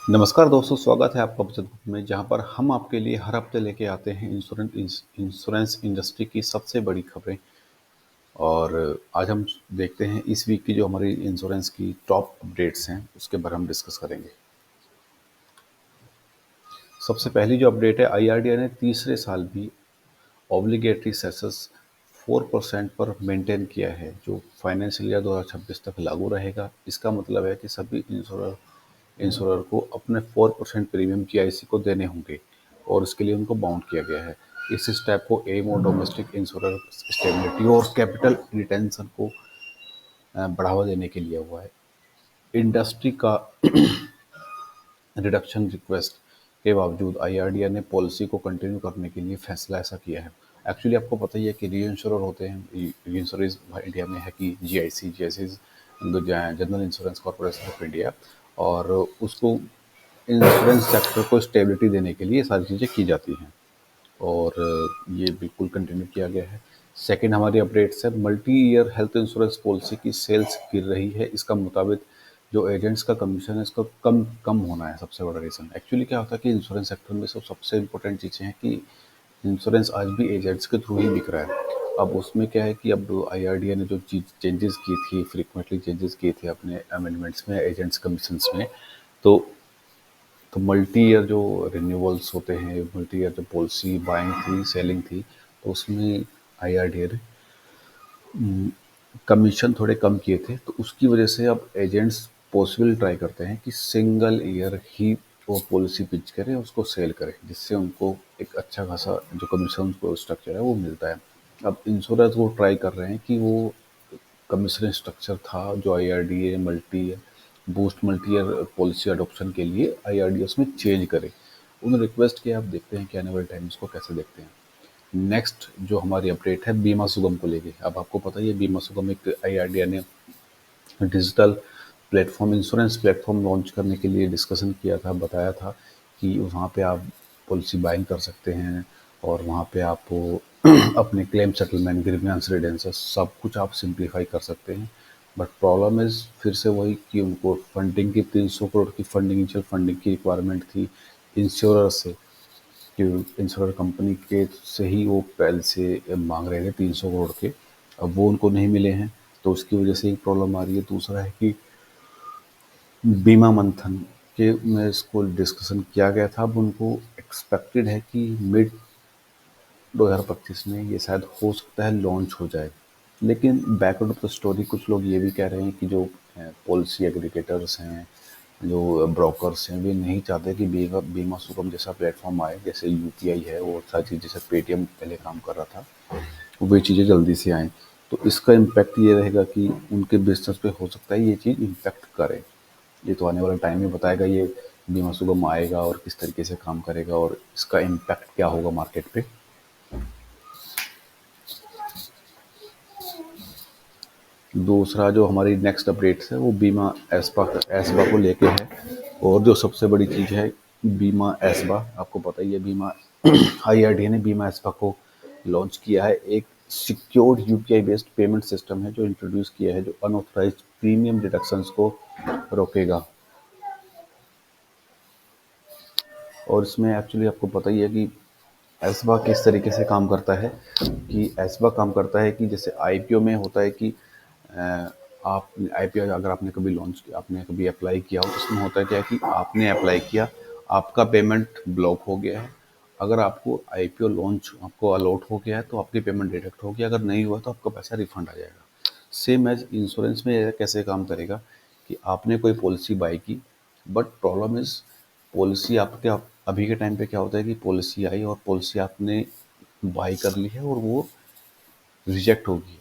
नमस्कार दोस्तों, स्वागत है आपका बचत ग्रुप में जहां पर हम आपके लिए हर हफ्ते लेके आते हैं इंश्योरेंस इंडस्ट्री की सबसे बड़ी खबरें। और आज हम देखते हैं इस वीक की जो हमारी इंश्योरेंस की टॉप अपडेट्स हैं उसके बारे में डिस्कस करेंगे। सबसे पहली जो अपडेट है, आईआरडीए ने तीसरे साल भी ऑब्लिगेटरी सेसेस 4% पर मेंटेन किया है, जो फाइनेंशियल ईयर 2026 तक लागू रहेगा। इसका मतलब है कि सभी इंश्योरर को अपने 4% प्रीमियम जीआईसी को देने होंगे और इसके लिए उनको बाउंड किया गया है। इस स्टेप को एम और डोमेस्टिक इंश्योरर स्टेबिलिटी और कैपिटल रिटेंशन को बढ़ावा देने के लिए हुआ है। इंडस्ट्री का रिडक्शन रिक्वेस्ट के बावजूद आईआरडीए ने पॉलिसी को कंटिन्यू करने के लिए फैसला ऐसा किया है। एक्चुअली आपको पता ही है कि री इंश्योरर होते हैं, री इंश्योरेंस इंडिया में है कि GIC general insurance corporation of India, और उसको इंश्योरेंस सेक्टर को स्टेबिलिटी देने के लिए ये सारी चीज़ें की जाती हैं और ये बिल्कुल कंटिन्यू किया गया है। सेकंड हमारी अपडेट्स है, multi year health insurance policy की सेल्स गिर रही है। इसका मुताबिक जो एजेंट्स का कमीशन है इसका कम कम होना है सबसे बड़ा रीज़न। एक्चुअली क्या होता है कि इंश्योरेंस सेक्टर में सबसे इम्पोर्टेंट चीज़ें हैं कि इंश्योरेंस आज भी एजेंट्स के थ्रू ही बिक रहा है। अब उसमें क्या है कि अब आईआरडीए ने जो चीज चेंजेस की थी, फ्रीक्वेंटली चेंजेस किए थे अपने अमेंडमेंट्स में एजेंट्स कमीशंस में, तो मल्टी ईयर जो रिन्यूअल्स होते हैं, मल्टी ईयर जो पॉलिसी बाइंग थी, सेलिंग थी, तो उसमें आईआरडीए ने कमीशन थोड़े कम किए थे। तो उसकी वजह से अब एजेंट्स पॉसिबल ट्राई करते हैं कि सिंगल ईयर ही वो पॉलिसी पिच करें, उसको सेल करें, जिससे उनको एक अच्छा खासा जो कमीशन को स्ट्रक्चर है वो मिलता है। अब इंश्योरेंस वो ट्राई कर रहे हैं कि वो कमीशन स्ट्रक्चर था जो IRDA multi year policy adoption के लिए आईआरडीए उसमें चेंज करे। उन्होंने रिक्वेस्ट किया। आप देखते हैं कि आने वाले टाइम इसको कैसे देखते हैं। नेक्स्ट जो हमारी अपडेट है बीमा सुगम को लेके। अब आपको पता ही है बीमा सुगम एक आईआरडीए ने digital platform, insurance platform launch करने के लिए डिस्कशन किया था, बताया था कि वहाँ पे आप पॉलिसी बाइंग कर सकते हैं और वहाँ पे आप अपने क्लेम सेटलमेंट, ग्रीवियंस रिडेंसेस सब कुछ आप सिंप्लीफाई कर सकते हैं। बट प्रॉब्लम इज़ फिर से वही कि उनको फंडिंग की 300 करोड़ की फंडिंग, इनिशियल फंडिंग की रिक्वायरमेंट थी इंश्योरर से, कि इंश्योरेंस कंपनी के से ही वो पहले से मांग रहे थे 300 करोड़ के। अब वो उनको नहीं मिले हैं, तो उसकी वजह से एक प्रॉब्लम आ रही है। दूसरा है कि बीमा मंथन के में इसको डिस्कशन किया गया था। अब उनको एक्सपेक्टेड है कि मिड 2025 में ये शायद हो सकता है लॉन्च हो जाए। लेकिन बैकवर्ड ऑफ द स्टोरी कुछ लोग ये भी कह रहे हैं कि जो पॉलिसी एग्रीगेटर्स हैं, जो ब्रोकर्स हैं, वे नहीं चाहते कि बीमा बीमा सुगम जैसा प्लेटफॉर्म आए, जैसे यूपीआई है और सारी चीज़, जैसे पेटीएम पहले काम कर रहा था, वो चीज़ें जल्दी से आएँ। तो इसका इम्पैक्ट ये रहेगा कि उनके बिजनेस पे हो सकता है ये चीज़ इम्पैक्ट करे। ये तो आने वाला टाइम में बताएगा ये बीमा सुगम आएगा और किस तरीके से काम करेगा और इसका इम्पैक्ट क्या होगा मार्केट पे। दूसरा जो हमारी नेक्स्ट अपडेट्स है वो बीमा एस्पा एस्बा को लेके है। और जो सबसे बड़ी चीज़ है बीमा एस्बा, आपको पता ही है बीमा आईआरडीए ने बीमा एस्बा को लॉन्च किया है। एक secured UPI based payment system है जो इंट्रोड्यूस किया है, जो अनऑथराइज्ड प्रीमियम डिडक्शंस को रोकेगा। और इसमें एक्चुअली आपको पता ही है कि एस्बा किस तरीके से काम करता है, कि एस्बा काम करता है कि जैसे आईपीओ में होता है कि आप आईपीओ अगर आपने कभी लॉन्च किया, आपने कभी अप्लाई किया हो, तो उसमें होता है क्या है कि आपने अप्लाई किया, आपका पेमेंट ब्लॉक हो गया है। अगर आपको आईपीओ लॉन्च आपको अलॉट हो गया है तो आपकी पेमेंट डिडक्ट होगी, अगर नहीं हुआ तो आपका पैसा रिफंड आ जाएगा। सेम एज इंश्योरेंस में ये कैसे काम करेगा कि आपने कोई पॉलिसी बाई की, बट प्रॉब्लम इज पॉलिसी आपके अभी के टाइम पे क्या होता है कि पॉलिसी आई और पॉलिसी आपने बाई कर ली है और वो रिजेक्ट होगी,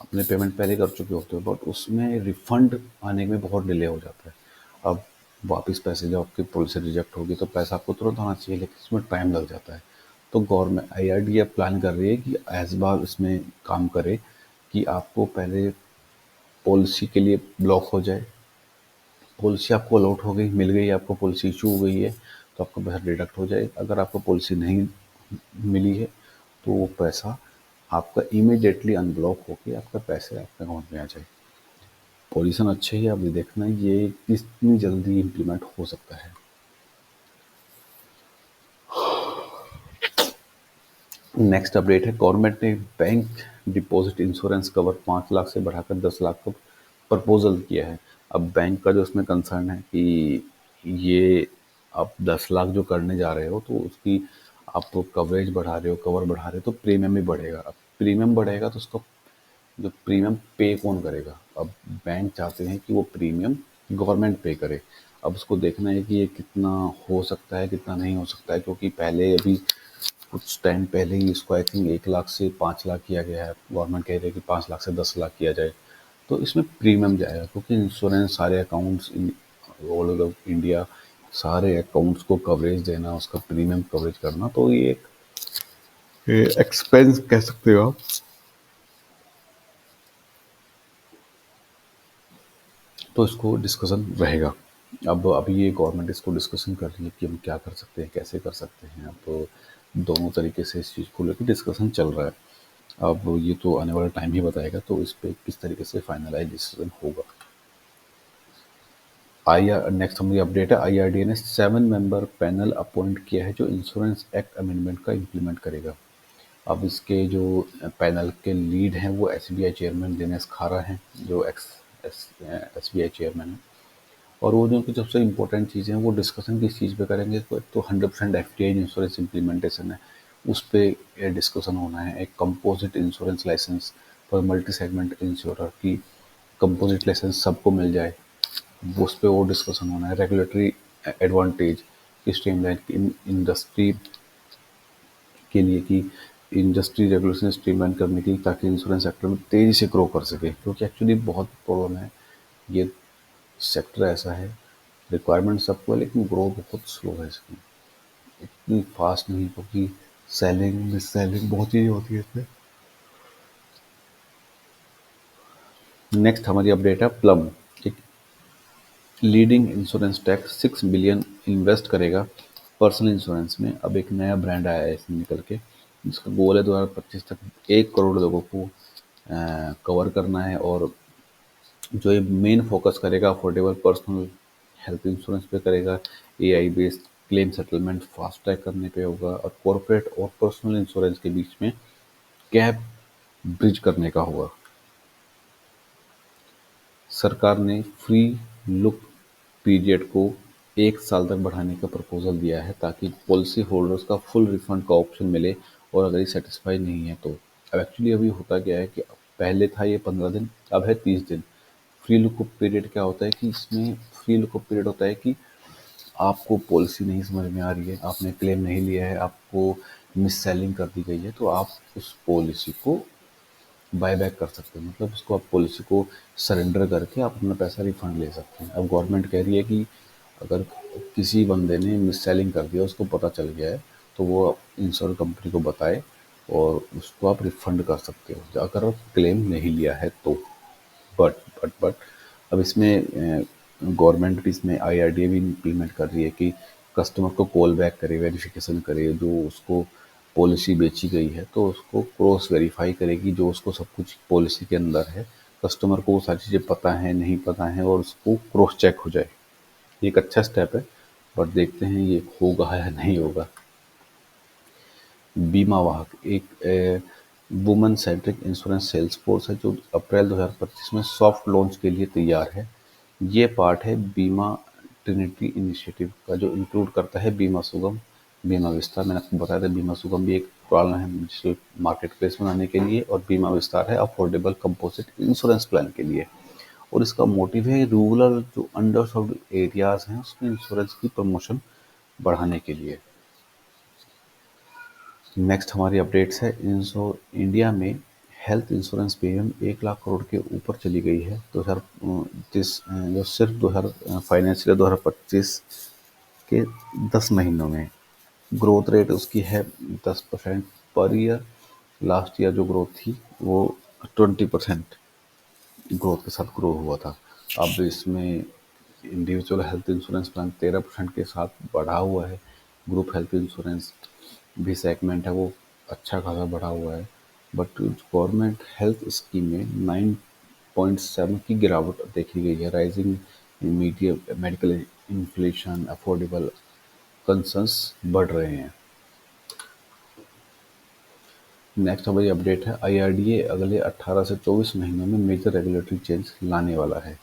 अपने पेमेंट पहले कर चुके होते हो, बट उसमें रिफंड आने में बहुत डिले हो जाता है। अब वापस पैसे जब आपकी पॉलिसी रिजेक्ट होगी तो पैसा आपको तुरंत आना चाहिए, लेकिन इसमें टाइम लग जाता है। तो गवर्नमेंट आईआरडीए प्लान कर रही है कि एज बार इसमें काम करे कि आपको पहले पॉलिसी के लिए ब्लॉक हो जाए, पॉलिसी आपको अलॉट हो गई, मिल गई, आपको पॉलिसी इशू हो गई है, तो आपका पैसा डिडक्ट हो जाए। अगर आपको पॉलिसी नहीं मिली है तो वो पैसा आपका इमीडिएटली अनब्लॉक होके आपका पैसे आपके अकाउंट में आ जाए। पॉल्यूशन अच्छे ही, आप ये देखना ये कितनी जल्दी इम्प्लीमेंट हो सकता है। नेक्स्ट अपडेट है, गवर्नमेंट ने bank deposit insurance cover 5 lakh से बढ़ाकर 10 लाख का प्रपोजल किया है। अब बैंक का जो इसमें कंसर्न है कि ये आप 10 लाख जो करने जा रहे हो तो उसकी आप कवरेज बढ़ा रहे हो, कवर बढ़ा रहे हो, तो प्रीमियम भी बढ़ेगा। अब प्रीमियम बढ़ेगा तो उसका जो प्रीमियम पे कौन करेगा? अब बैंक चाहते हैं कि वो प्रीमियम गवर्नमेंट पे करे। अब उसको देखना है कि ये कितना हो सकता है, कितना नहीं हो सकता है, क्योंकि पहले अभी कुछ टाइम पहले ही इसको आई थिंक 1 लाख से 5 लाख किया गया है। गवर्नमेंट कह रही है कि 5 लाख से 10 लाख किया जाए। तो इसमें प्रीमियम जाएगा, क्योंकि इंश्योरेंस सारे accounts in all over India, सारे अकाउंट्स को कवरेज देना, उसका प्रीमियम कवरेज करना, तो ये एक एक्सपेंस कह सकते हो आप। तो इसको डिस्कशन रहेगा। अब अभी ये गवर्नमेंट इसको डिस्कशन कर रही है कि हम क्या कर सकते हैं, कैसे कर सकते हैं। अब दोनों तरीके से इस चीज़ को लेकर डिस्कशन चल रहा है। अब ये तो आने वाला टाइम ही बताएगा, तो इस पे किस तरीके से फाइनलाइज डिसीजन होगा। आई आर नेक्स्ट हमारी अपडेट है, आईआरडीए ने 7 मेंबर पैनल अपॉइंट किया है जो इंश्योरेंस एक्ट अमेंडमेंट का इम्प्लीमेंट करेगा। अब इसके जो पैनल के लीड हैं वो एसबीआई चेयरमैन दिनेश खारा हैं, जो एक्स एसबीआई चेयरमैन हैं। और वो जो उनकी सबसे इम्पोर्टेंट चीज़ें हैं वो डिस्कशन किस चीज़ पे करेंगे, तो 100% एफटीआई इंश्योरेंस इम्प्लीमेंटेशन है, उस पे डिस्कशन होना है। एक composite insurance license for multi segment insurer की कंपोजिट लाइसेंस सबको मिल जाए, उस पे वो डिस्कशन होना है। रेगुलेटरी एडवांटेज की स्ट्रीमलाइन इंडस्ट्री के लिए, कि इंडस्ट्री रेगुलेशन स्ट्रीमलाइन करने की, ताकि इंश्योरेंस सेक्टर में तेज़ी से ग्रो कर सके, क्योंकि एक्चुअली बहुत प्रॉब्लम है। ये सेक्टर ऐसा है, रिक्वायरमेंट सबको है लेकिन ग्रो बहुत स्लो है इसकी, इतनी फास्ट नहीं, क्योंकि सेलिंग मिस सेलिंग बहुत चीज़ें होती है इसमें। नेक्स्ट हमारी अपडेट है, प्लम एक leading insurance tech 6 billion invest करेगा पर्सनल इंश्योरेंस में। अब एक नया ब्रांड आया है इसमें निकल के, जिसका गोल है 2025 तक 1 करोड़ लोगों को कवर करना है। और जो ये मेन फोकस करेगा अफोर्डेबल पर्सनल हेल्थ इंश्योरेंस पे करेगा, AI based claim settlement fast track करने पे होगा, और कॉर्पोरेट और पर्सनल इंश्योरेंस के बीच में गैप ब्रिज करने का होगा। सरकार ने फ्री लुक पीरियड को 1 साल तक बढ़ाने का प्रपोजल दिया है, ताकि पॉलिसी होल्डर्स का फुल रिफंड का ऑप्शन मिले, और अगर ये सेटिस्फाई नहीं है तो। अब एक्चुअली अभी होता क्या है कि पहले था ये 15 दिन, अब है 30 दिन। फ्री लुकअप पीरियड क्या होता है कि इसमें फ्री लुकअप पीरियड होता है कि आपको पॉलिसी नहीं समझ में आ रही है, आपने क्लेम नहीं लिया है, आपको मिस सेलिंग कर दी गई है, तो आप उस पॉलिसी को बाय बैक कर सकते हैं। मतलब उसको आप पॉलिसी को सरेंडर करके आप अपना पैसा रिफंड ले सकते हैं। अब गवर्नमेंट कह रही है कि अगर किसी बंदे ने मिस सेलिंग कर दिया, उसको पता चल गया है, तो वो इंश्योरेंस कंपनी को बताए और उसको आप रिफंड कर सकते हो, अगर आप क्लेम नहीं लिया है तो। बट अब इसमें गवर्नमेंट भी, इसमें आईआरडीए भी इम्प्लीमेंट कर रही है कि कस्टमर को कॉल बैक करे, वेरिफिकेशन करे, जो उसको पॉलिसी बेची गई है तो उसको क्रॉस वेरीफाई करेगी, जो उसको सब कुछ पॉलिसी के अंदर है, कस्टमर को वो सारी चीज़ें पता है नहीं पता है, और उसको क्रॉस चेक हो जाए। ये एक अच्छा स्टेप है, बट देखते हैं ये होगा या नहीं होगा। बीमा वाहक एक woman centric insurance sales force है, जो अप्रैल 2025 में सॉफ्ट लॉन्च के लिए तैयार है। ये पार्ट है बीमा ट्रिनिटी इनिशिएटिव का, जो इंक्लूड करता है बीमा सुगम, बीमा विस्तार। मैंने आपको बताया था बीमा सुगम भी एक प्लान है जिसे मार्केट प्लेस बनाने के लिए, और बीमा विस्तार है अफोर्डेबल कंपोजिट इंश्योरेंस प्लान के लिए। और इसका मोटिव है रूरल जो अंडर सर्व्ड एरियाज हैं उसमें इंश्योरेंस की प्रमोशन बढ़ाने के लिए। नेक्स्ट हमारी अपडेट्स है, इंडिया में health insurance premium 1 lakh crore के ऊपर चली गई है 2029, जो सिर्फ 2000 फाइनेंशियल 2025 के 10 महीनों में। ग्रोथ रेट उसकी है 10% पर ईयर। लास्ट ईयर जो ग्रोथ थी वो 20% ग्रोथ के साथ ग्रो हुआ था। अब इसमें इंडिविजुअल हेल्थ इंश्योरेंस प्लान 13% के साथ बढ़ा हुआ है। ग्रुप हेल्थ इंश्योरेंस भी सेगमेंट है वो अच्छा खासा बढ़ा हुआ है। बट गवर्नमेंट हेल्थ स्कीम में 9.7 की गिरावट देखी गई है। Rising media medical inflation, affordable concerns बढ़ रहे हैं। नेक्स्ट हमारी अपडेट है, आईआरडीए अगले 18 से 24 महीनों में मेजर रेगुलेटरी चेंज लाने वाला है।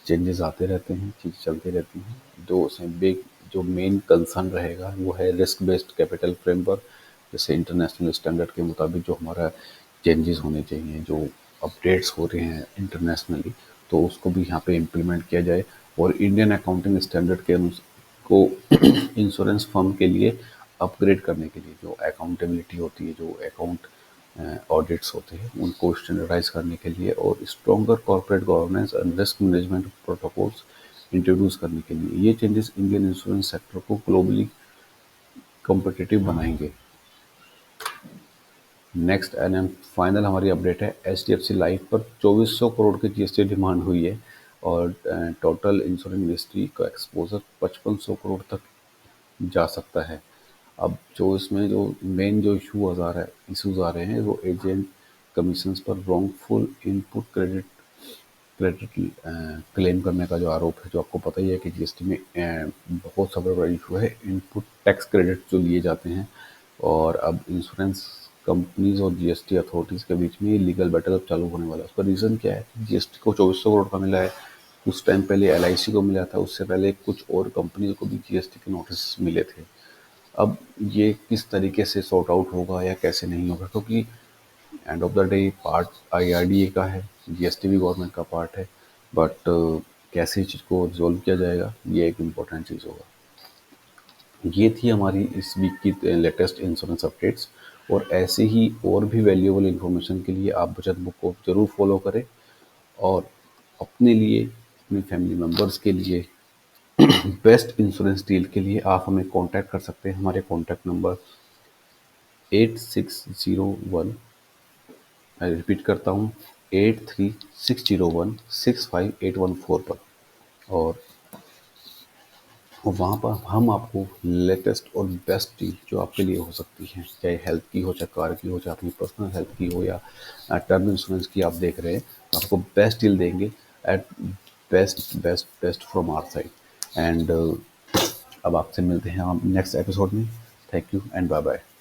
चेंजेस आते रहते हैं, चीज़ चलती रहती हैं। जो उसमें बिग जो मेन कंसर्न रहेगा वो है रिस्क बेस्ड कैपिटल फ्रेमवर्क। जैसे इंटरनेशनल स्टैंडर्ड के मुताबिक जो हमारा चेंजेस होने चाहिए, जो अपडेट्स हो रहे हैं इंटरनेशनली, तो उसको भी यहाँ पे इम्प्लीमेंट किया जाए। और इंडियन अकाउंटिंग स्टैंडर्ड के को इंश्योरेंस फर्म के लिए अपग्रेड करने के लिए, जो अकाउंटेबिलिटी होती है, जो अकाउंट ऑडिट्स होते हैं, उनको स्टैंडर्डाइज करने के लिए और stronger corporate governance and risk management protocols introduce करने के लिए ये चेंजेस इंडियन इंश्योरेंस सेक्टर को ग्लोबली कॉम्पिटिटिव बनाएंगे। नेक्स्ट एंड फाइनल हमारी अपडेट है, एचडीएफसी लाइफ पर 2400 करोड़ की जीएसटी डिमांड हुई है और टोटल इंश्योरेंस इंडस्ट्री का एक्सपोजर 5500 करोड़ तक जा सकता है। अब जो इसमें जो मेन जो इश्यूज आ रहे हैं वो एजेंट कमीशंस पर wrongful input credit credit claim करने का जो आरोप है, जो आपको पता ही है कि जीएसटी में बहुत सबसे बड़ा इशू है इनपुट टैक्स क्रेडिट जो लिए जाते हैं। और अब इंश्योरेंस कंपनीज और जीएसटी अथॉरिटीज़ के बीच में लीगल बैटल अब चालू होने वाला है। उसका रीज़न क्या है? जीएसटी को 2400 करोड़ का मिला है, उस टाइम पहले एलआईसी को मिला था, उससे पहले कुछ और कंपनीज को भी जीएसटी के नोटिस मिले थे। अब ये किस तरीके से सॉर्ट आउट होगा या कैसे नहीं होगा, क्योंकि end of the day part IRDA का है, जीएसटी भी गवर्नमेंट का पार्ट है। बट कैसे इस चीज़ को रिजॉल्व किया जाएगा, ये एक इम्पोर्टेंट चीज़ होगा। ये थी हमारी इस वीक की लेटेस्ट इंश्योरेंस अपडेट्स। और ऐसे ही और भी वैल्यूएबल इंफॉर्मेशन के लिए आप बचत बुक को ज़रूर फॉलो करें। और अपने लिए, अपनी फैमिली मेम्बर्स के लिए बेस्ट इंश्योरेंस डील के लिए आप हमें कांटेक्ट कर सकते हैं। हमारे कांटेक्ट नंबर 8601, मैं रिपीट करता हूँ, 8360165814 पर। और वहाँ पर हम आपको लेटेस्ट और बेस्ट डील जो आपके लिए हो सकती है, चाहे हेल्थ की हो, चाहे कार की हो, चाहे अपनी पर्सनल हेल्थ की हो या टर्म इंश्योरेंस की आप देख रहे हैं, तो आपको बेस्ट डील देंगे at best best best from our side. And अब आपसे मिलते हैं हम नेक्स्ट एपिसोड में। Thank you and bye bye.